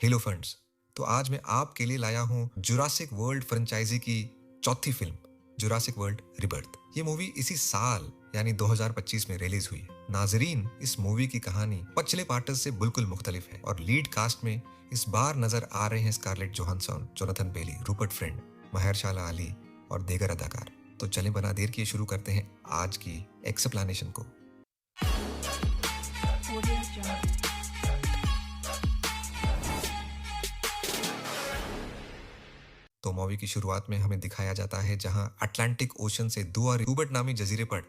Hello friends. तो आज मैं आपके लिए लाया हूँ जुरासिक वर्ल्ड फ्रेंचाइजी की चौथी फिल्म जुरासिक वर्ल्ड रिबर्थ। ये मूवी इसी साल यानी 2025 में रिलीज हुई है। नाजरीन, इस मूवी की कहानी पिछले पार्ट्स से बिल्कुल मुख्तलिफ है और लीड कास्ट में इस बार नजर आ रहे हैं स्कारलेट जोहानसन, जोनाथन बेली, रूपर्ट फ्रेंड, महेरशाला अली और दीगर अदाकार। तो चलें बिना देर किए शुरू करते हैं आज की एक्सप्लेनेशन को। तो मूवी की शुरुआत में हमें दिखाया जाता है जहां अटलांटिक ओशन से दूर रूबर्ट नामी जजीरे पर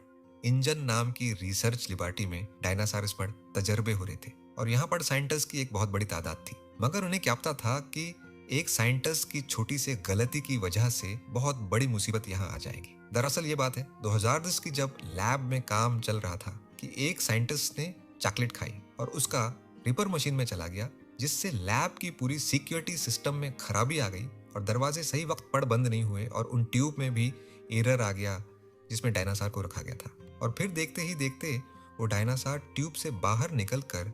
इंजन नाम की रिसर्च लिबर्टी में डायनासॉर्स पर तजर्बे हो रहे थे और यहाँ पर साइंटिस्ट की एक बहुत बड़ी तादाद थी। मगर उन्हें क्या पता था कि एक साइंटिस्ट की छोटी सी गलती की वजह से बहुत बड़ी मुसीबत यहाँ आ जाएगी। दरअसल ये बात है 2010 की, जब लैब में काम चल रहा था कि एक साइंटिस्ट ने चॉकलेट खाई और उसका रिपर मशीन में चला गया, जिससे लैब की पूरी सिक्योरिटी सिस्टम में खराबी आ गई और दरवाजे सही वक्त पर बंद नहीं हुए और उन ट्यूब में भी एरर आ गया जिसमें डायनासोर को रखा गया था। और फिर देखते ही देखते वो डायनासोर ट्यूब से बाहर निकलकर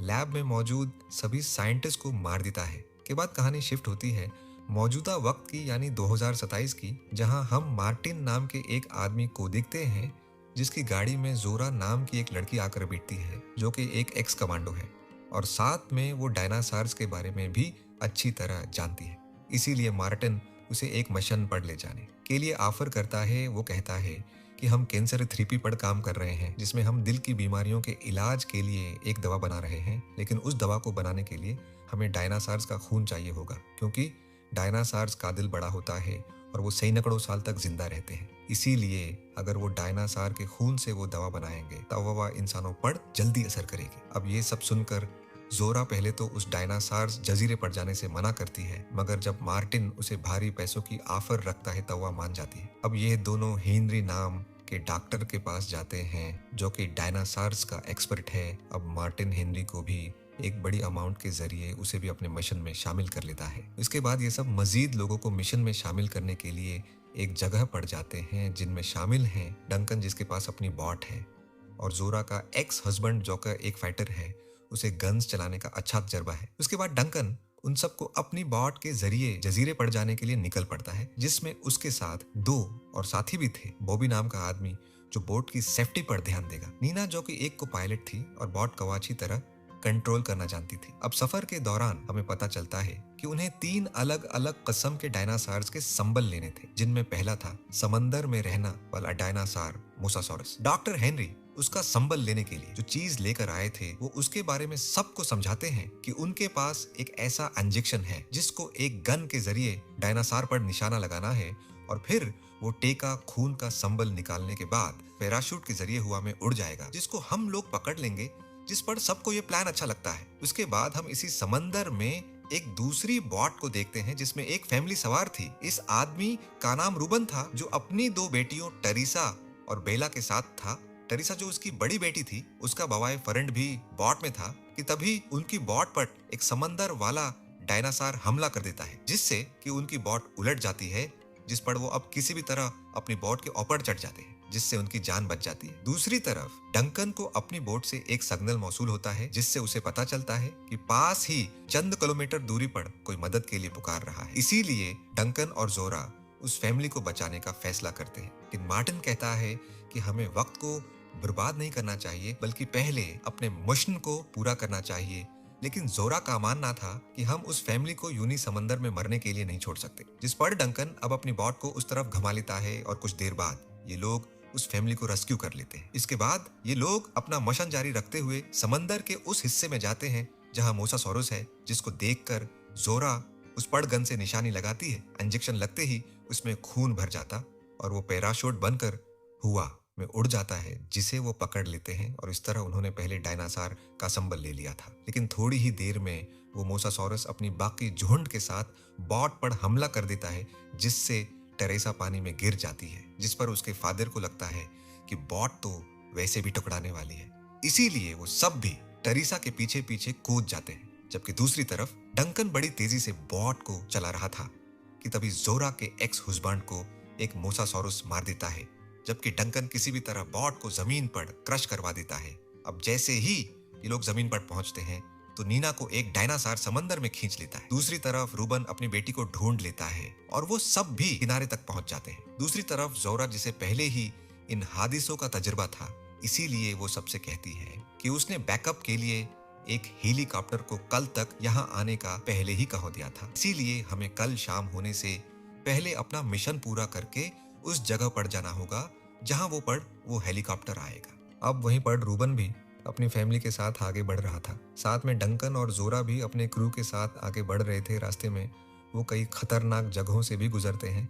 लैब में मौजूद सभी साइंटिस्ट को मार देता है। के बाद कहानी शिफ्ट होती है मौजूदा वक्त की यानी 2027 की, जहां हम मार्टिन नाम के एक आदमी को देखते हैं जिसकी गाड़ी में जोरा नाम की एक लड़की आकर बैठती है जो कि एक एक्स कमांडो है और साथ में वो डायनासॉर्स के बारे में भी अच्छी तरह जानती है। इसीलिए मार्टिन उसे एक मिशन पर ले जाने के लिए ऑफर करता है। वो कहता है कि हम कैंसर थेरेपी पर काम कर रहे हैं जिसमें हम दिल की बीमारियों के इलाज के लिए एक दवा बना रहे हैं, लेकिन उस दवा को बनाने के लिए हमें डायनासॉर्स का खून चाहिए होगा क्योंकि डायनासॉर्स का दिल बड़ा होता है और वो सैकड़ों साल तक जिंदा रहते हैं। इसीलिए अगर वो डायनासॉर के खून से वो दवा बनाएंगे तब वह इंसानों पर जल्दी असर करेगी। अब ये सब सुनकर जोरा पहले तो उस डायनासॉर जजीरे पर जाने से मना करती है, मगर जब मार्टिन उसे भारी पैसों की ऑफर रखता है तब वह मान जाती है। अब ये दोनों हेनरी नाम के डॉक्टर के पास जाते हैं जो कि डायनासॉर्स का एक्सपर्ट है। अब मार्टिन हेनरी को भी एक बड़ी अमाउंट के जरिए उसे भी अपने मिशन में शामिल कर लेता है। इसके बाद ये सब मजीद लोगों को मिशन में शामिल करने के लिए एक जगह पर जाते हैं जिनमें शामिल हैं डंकन जिसके पास अपनी बॉट है और जोरा का एक्स हस्बैंड जो का एक फाइटर है, उसे गन्स चलाने का अच्छा तजर्बा है। उसके बाद डंकन उन सबको अपनी बॉट के जरिए जजीरे पर जाने के लिए निकल पड़ता है, जिसमें उसके साथ दो और साथी भी थे, बॉबी नाम का आदमी जो बोट की सेफ्टी पर ध्यान देगा, नीना जो कि एक को पायलट थी और बॉट कवाची तरह कंट्रोल करना जानती थी। अब सफर के दौरान हमें पता चलता है कि उन्हें 3 अलग अलग किस्म के डायनासॉर्स के संबल लेने थे, जिनमें पहला था समंदर में रहना वाला डायनासॉर मोसासॉरस। डॉक्टर हेनरी उसका संबल लेने के लिए जो चीज लेकर आए थे वो उसके बारे में सबको समझाते हैं कि उनके पास एक ऐसा इंजेक्शन है जिसको एक गन के जरिए डायनासॉर पर निशाना लगाना है और फिर वो टेका खून का संबल निकालने के बाद पैराशूट के जरिए हवा में उड़ जाएगा, जिसको हम लोग पकड़ लेंगे। जिस पर सबको ये प्लान अच्छा लगता है। उसके बाद हम इसी समंदर में एक दूसरी बॉट को देखते हैं जिसमें एक फैमिली सवार थी। इस आदमी का नाम रूबन था जो अपनी 2 बेटियों टरीसा और बेला के साथ था। टरीसा जो उसकी बड़ी बेटी थी, उसका बवाए फ्रेंड भी बॉट में था कि तभी उनकी बॉट पर एक समंदर वाला डायनासोर हमला कर देता है, जिससे कि उनकी बॉट उलट जाती है, जिस पर वो अब किसी भी तरह अपनी बॉट के ऊपर चढ़ जाते हैं, जिससे उनकी जान बच जाती है। दूसरी तरफ डंकन को अपनी बोट से एक सिग्नल मौसूल होता है जिससे उसे पता चलता है कि पास ही चंद किलोमीटर दूरी पर कोई मदद के लिए पुकार रहा है। इसीलिए डंकन और जोरा उस फैमिली को बचाने का फैसला करते हैं। लेकिन मार्टिन कहता है कि हमें वक्त को बर्बाद नहीं करना चाहिए बल्कि पहले अपने मिशन को पूरा करना चाहिए। लेकिन जोरा का मानना था कि हम उस फैमिली को यूनी समंदर में मरने के लिए नहीं छोड़ सकते, जिस पर डंकन अब अपनी बॉट को उस तरफ घुमा लेता है और कुछ देर बाद ये लोग उस फैमिली को रेस्क्यू कर लेते हैं। इसके बाद ये लोग अपना मिशन जारी रखते हुए समंदर के उस हिस्से में जाते हैं जहां मोसासॉरस है, जिसको देखकर जोरा उस पड़ गन से निशानी लगाती है। इंजेक्शन लगते ही उसमें खून भर जाता और वो पैराशूट बनकर हुआ में उड़ जाता है, जिसे वो पकड़ लेते हैं और इस तरह उन्होंने पहले डायनासोर का संबल ले लिया था। लेकिन थोड़ी ही देर में वो मोसासॉरस अपनी बाकी झुंड के साथ बॉट पर हमला कर देता है, जिससे टेरेसा पानी में गिर जाती है, जिस पर उसके फादर को लगता है कि बॉट तो वैसे भी टकराने वाली है। इसीलिए वो सब भी टेरेसा के पीछे पीछे कूद जाते हैं। जबकि दूसरी तरफ डंकन बड़ी तेजी से बॉट को चला रहा था कि तभी जोरा के एक्स हस्बैंड को एक मोसासॉरस मार देता है, जबकि डंकन किसी भी तरह बॉट को जमीन पर क्रश करवा देता है। अब जैसे ही ये लोग जमीन पर पहुंचते हैं, तो नीना को एक डायनासोर समंदर में खींच लेता है। दूसरी तरफ रूबन अपनी बेटी को ढूंढ लेता है और वो सब भी किनारे तक पहुंच जाते हैं। दूसरी तरफ जोरा, जिसे पहले ही इन हादिसों का तजुर्बा था, इसीलिए वो सबसे कहती है कि उसने बैकअप के लिए एक हेलीकॉप्टर को कल तक यहाँ आने का पहले ही कह दिया था। इसीलिए हमें कल शाम होने से पहले अपना मिशन पूरा करके उस जगह पर जाना होगा जहाँ वो हेलीकॉप्टर आएगा। अब वहीं पर रूबन भी अपनी फैमिली के साथ आगे बढ़ रहा था। साथ में डंकन और जोरा भी अपने क्रू के साथ आगे बढ़ रहे थे। रास्ते में वो कई खतरनाक जगहों से भी गुजरते हैं।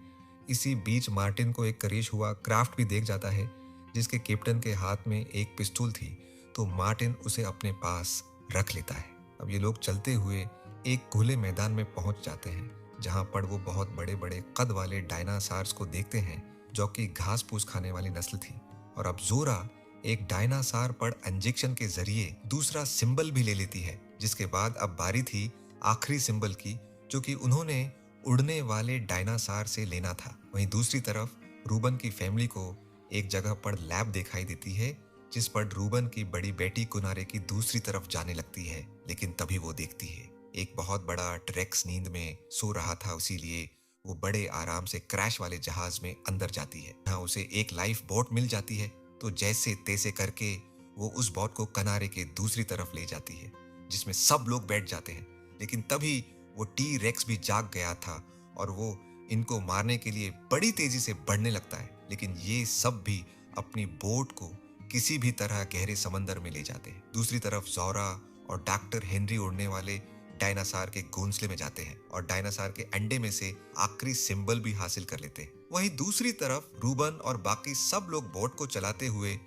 इसी बीच मार्टिन को एक करीश हुआ क्राफ्ट भी देख जाता है जिसके कैप्टन के हाथ में एक पिस्तौल थी, तो मार्टिन उसे अपने पास रख लेता है। अब ये लोग चलते हुए एक खुले मैदान में पहुंच जाते हैं जहां पर वो बहुत बड़े बड़े कद वाले डायनासॉर्स को देखते हैं जो कि घास फूस खाने वाली नस्ल थी। और अब जोरा एक डायनासोर पर इंजेक्शन के जरिए दूसरा सिंबल भी ले लेती है, जिसके बाद अब बारी थी आखिरी सिंबल की, जो कि उन्होंने उड़ने वाले डायनासोर से लेना था। वहीं दूसरी तरफ रूबन की फैमिली को एक जगह पर लैब दिखाई देती है जिस पर रूबन की बड़ी बेटी किनारे की दूसरी तरफ जाने लगती है। लेकिन तभी वो देखती है एक बहुत बड़ा ट्रेक्स नींद में सो रहा था, इसीलिए वो बड़े आराम से क्रैश वाले जहाज में अंदर जाती है। जहाँ उसे एक लाइफ बोट मिल जाती है, तो जैसे तैसे करके वो उस बोट को किनारे के दूसरी तरफ ले जाती है जिसमें सब लोग बैठ जाते हैं। लेकिन तभी वो टी रेक्स भी जाग गया था और वो इनको मारने के लिए बड़ी तेजी से बढ़ने लगता है। लेकिन ये सब भी अपनी बोट को किसी भी तरह गहरे समंदर में ले जाते हैं। दूसरी तरफ जोरा और डॉक्टर हेनरी उड़ने वाले डायनासोर के घोंसले में जाते हैं और डायनासोर के अंडे में से आखिरी सिंबल भी हासिल कर लेते हैं। वहीं दूसरी तरफ रूबन और बाकी सब लोग बोट को चलाते हुए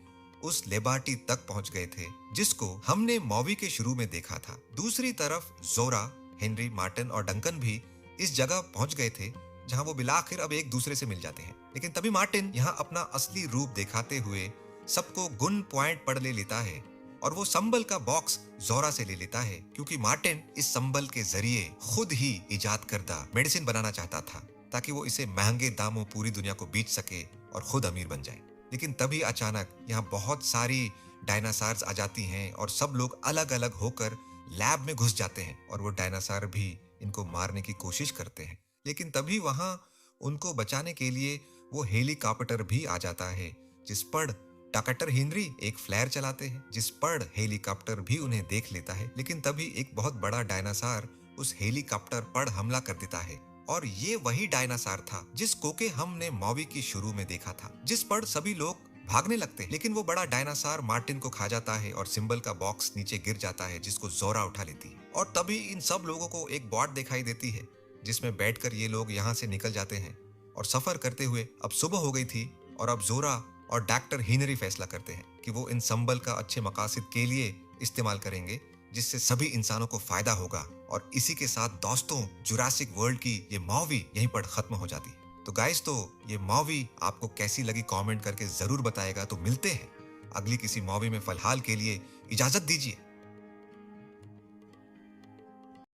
उस लेबार्टी तक पहुंच गए थे जिसको हमने मूवी के शुरू में देखा था। दूसरी तरफ जोरा, हेनरी, मार्टिन और डंकन भी इस जगह पहुंच गए थे जहां वो बिलाखिर अब एक दूसरे से मिल जाते हैं। लेकिन तभी मार्टिन यहाँ अपना असली रूप दिखाते हुए सबको गुन पॉइंट पढ़ ले लेता है और वो संबल का बॉक्स जोरा से ले लेता है, क्योंकि मार्टिन इस संबल के जरिए खुद ही इजाद करदा मेडिसिन बनाना चाहता था ताकि वो इसे महंगे दामों पूरी दुनिया को बेच सके और खुद अमीर बन जाए। लेकिन तभी अचानक यहाँ बहुत सारी डायनासोर्स आ जाती हैं और सब लोग अलग अलग होकर लैब में घुस जाते हैं और वो डायनासोर भी इनको मारने की कोशिश करते हैं। लेकिन तभी वहां उनको बचाने के लिए वो हेलीकॉप्टर भी आ जाता है जिस पर डॉक्टर हेनरी एक फ्लेयर चलाते हैं, जिस पर हेलीकॉप्टर भी उन्हें देख लेता है। लेकिन तभी एक बहुत बड़ा डायनासोर उस हेलीकॉप्टर पर हमला कर देता है और ये वही डायनासोर था जिसको के हमने मूवी की शुरू में देखा था, जिस पर सभी लोग भागने लगते हैं। लेकिन वो बड़ा डायनासोर मार्टिन को खा जाता है और सिंबल का बॉक्स नीचे गिर जाता है जिसको जोरा उठा लेती है। और तभी इन सब लोगों को एक बोट दिखाई देती है जिसमें बैठकर ये लोग यहाँ से निकल जाते हैं और सफर करते हुए अब सुबह हो गई थी और अब जोरा और डॉक्टर हेनरी फैसला करते हैं कि वो इन संबल का अच्छे मकासद के लिए इस्तेमाल करेंगे जिससे सभी इंसानों को फायदा होगा। और इसी के साथ दोस्तों, जुरासिक वर्ल्ड की ये मूवी यहीं पर खत्म हो जाती है। तो गाइस, तो ये मूवी आपको कैसी लगी कमेंट करके जरूर बताएगा। तो मिलते हैं अगली किसी मूवी में। फिलहाल के लिए इजाजत दीजिए।